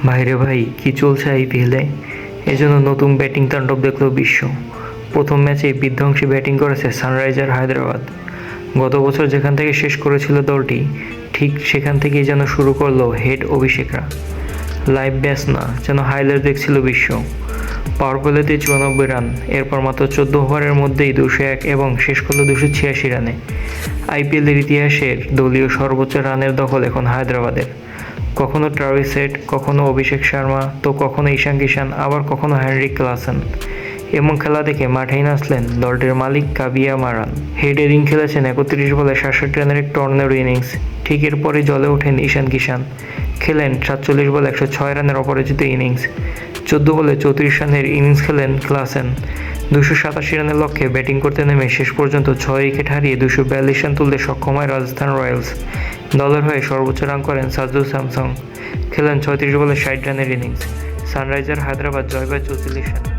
ভাইরে ভাই, কি চলছে আইপিএলে? এজন্য নতুন ব্যাটিং তাণ্ডব দেখল বিশ্ব। প্রথম ম্যাচে বিধ্বংসী ব্যাটিং করেছে সানরাইজার হায়দ্রাবাদ। গত বছর যেখান থেকে শেষ করেছিল দলটি, ঠিক সেখান থেকেই যেন শুরু করলো হেড অভিষেকরা। লাইভ ম্যাচ না, যেন হাইলাইট দেখছিল বিশ্ব। পাওয়ার প্লেতে 94 রান, এরপর মাত্র 14 ওভারের মধ্যেই 201 এবং শেষ করলো 286 রানে। আইপিএলের ইতিহাসের দলীয় সর্বোচ্চ রানের দখল এখন হায়দ্রাবাদের। কখনো ট্রাভিস হেড, কখনো অভিষেক শর্মা, তো কখনো ঈশান কিষান, আবার কখনো হেনরিক ক্লাসেন। এমন খেলা দেখে মাঠেই নাচলেন দলটির মালিক কাবিয়া মারান। হেড এদিন খেলেছেন 31 বলে 67 রানের এক টর্নেডো ইনিংস। ঠিক এরপরই জ্বলে ওঠেন ঈশান কিষান, খেলেন 47 বলে 106 রানের অপরাজিত ইনিংস। 14 বলে 34 রানের ইনিংস খেলেন ক্লাসেন। 287 রানের লক্ষ্যে ব্যাটিং করতে নেমে শেষ পর্যন্ত 6 উইকেট হারিয়ে 242 রান তুলতে সক্ষম হয় রাজস্থান রয়্যালস। দলের হয়ে সর্বোচ্চ রান করেন সাজু স্যামসং, খেলেন 36 বলে 60 রানের ইনিংস। সানরাইজার হায়দ্রাবাদ জয় পায় 44 রানে।